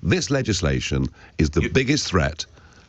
This legislation is the biggest threat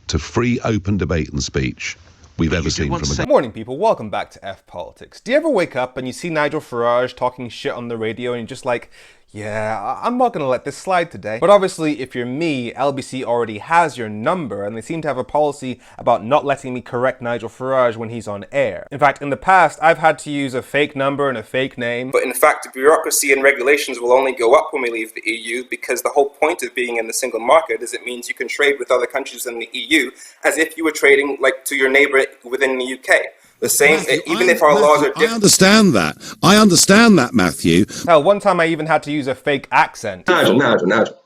to free, open debate and speech we've ever seen from a Good morning, people. Welcome back to F Politics. Do you ever wake up and you see Nigel Farage talking shit on the radio and you're just like, yeah, I'm not going to let this slide today. But obviously, if you're me, LBC already has your number, and they seem to have a policy about not letting me correct Nigel Farage when he's on air. In fact, in the past, I've had to use a fake number and a fake name. But in fact, the bureaucracy and regulations will only go up when we leave the EU, because the whole point of being in the single market is it means you can trade with other countries in the EU as if you were trading like to your neighbour within the UK. The same, Matthew, even if our laws are different. I understand that, Matthew. Hell, one time I even had to use a fake accent. Nigel.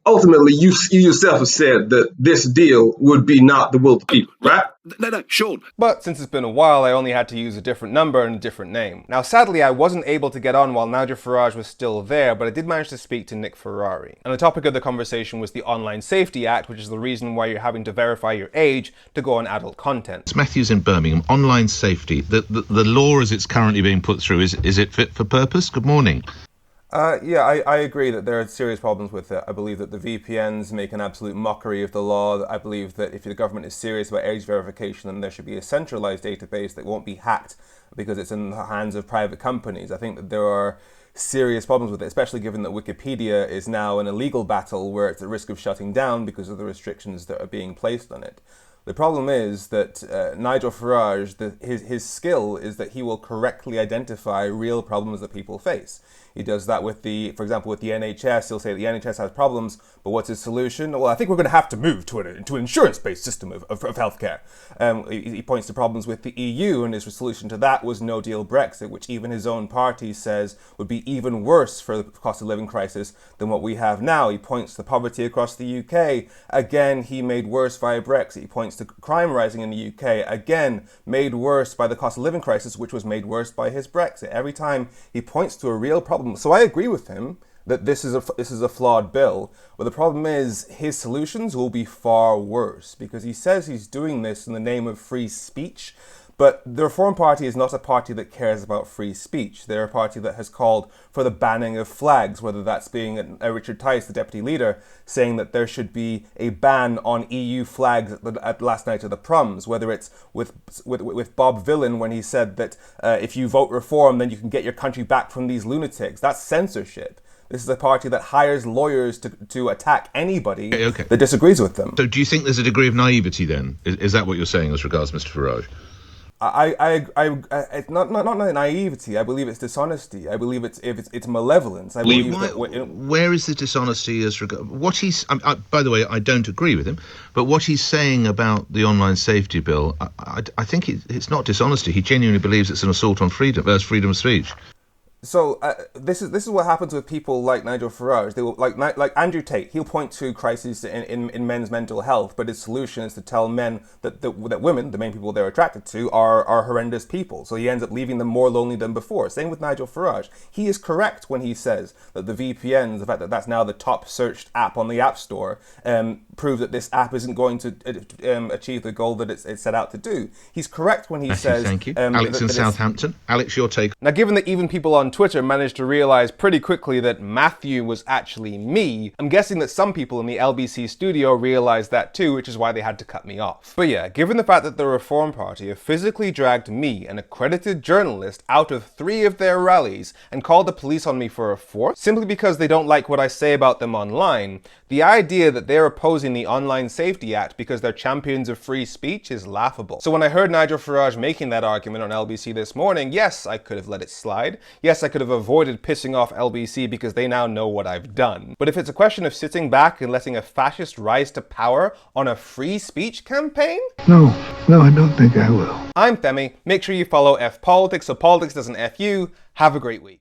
Ultimately, you yourself have said that this deal would be not the will of the people, right? No, Sean. But since it's been a while, I only had to use a different number and a different name. Now, sadly, I wasn't able to get on while Nigel Farage was still there, but I did manage to speak to Nick Ferrari. And the topic of the conversation was the Online Safety Act, which is the reason why you're having to verify your age to go on adult content. Matthew's in Birmingham. Online safety. The law as it's currently being put through, is it fit for purpose? Good morning. Yeah, I agree that there are serious problems with it. I believe that the VPNs make an absolute mockery of the law. I believe that if the government is serious about age verification, then there should be a centralized database that won't be hacked because it's in the hands of private companies. I think that there are serious problems with it, especially given that Wikipedia is now in a legal battle where it's at risk of shutting down because of the restrictions that are being placed on it. The problem is that Nigel Farage, his skill is that he will correctly identify real problems that people face. He does that with for example, with the NHS. He'll say the NHS has problems, but what's his solution? Well, I think we're going to have to move to an insurance-based system of healthcare. He points to problems with the EU, and his solution to that was no-deal Brexit, which even his own party says would be even worse for the cost of living crisis than what we have now. He points to poverty across the UK. Again, he made worse via Brexit. He points to crime rising in the UK. Again, made worse by the cost of living crisis, which was made worse by his Brexit. Every time he points to a real problem. So I agree with him that this is a flawed bill, but the problem is his solutions will be far worse because he says he's doing this in the name of free speech. But the Reform Party is not a party that cares about free speech. They're a party that has called for the banning of flags, whether that's being Richard Tice, the deputy leader, saying that there should be a ban on EU flags at last night of the proms, whether it's with Bob Villan when he said that if you vote Reform, then you can get your country back from these lunatics. That's censorship. This is a party that hires lawyers to attack anybody that disagrees with them. So do you think there's a degree of naivety then? Is that what you're saying as regards Mr. Farage? It's not naivety. I believe it's dishonesty. I believe it's malevolence. I believe where is the dishonesty as regards what he's? By the way, I don't agree with him, but what he's saying about the online safety bill, I think it's not dishonesty. He genuinely believes it's an assault on freedom versus freedom of speech. So this is what happens with people like Nigel Farage. They will like Andrew Tate. He'll point to crises in men's mental health, but his solution is to tell men that women, the main people they're attracted to, are horrendous people. So he ends up leaving them more lonely than before. Same with Nigel Farage. He is correct when he says that the VPNs, the fact that that's now the top searched app on the App Store, prove that this app isn't going to achieve the goal that it's set out to do. He's correct when he says. Thank you, Alex in Southampton. Alex, your take. Now, given that even people on Twitter managed to realize pretty quickly that Matthew was actually me, I'm guessing that some people in the LBC studio realized that too, which is why they had to cut me off. But yeah, given the fact that the Reform Party have physically dragged me, an accredited journalist, out of 3 of their rallies and called the police on me for a 4th, simply because they don't like what I say about them online, the idea that they're opposing the Online Safety Act because they're champions of free speech is laughable. So when I heard Nigel Farage making that argument on LBC this morning, yes, I could have let it slide. Yes, I could have avoided pissing off LBC because they now know what I've done. But if it's a question of sitting back and letting a fascist rise to power on a free speech campaign? No, I don't think I will. I'm Femi. Make sure you follow F Politics so politics doesn't F you. Have a great week.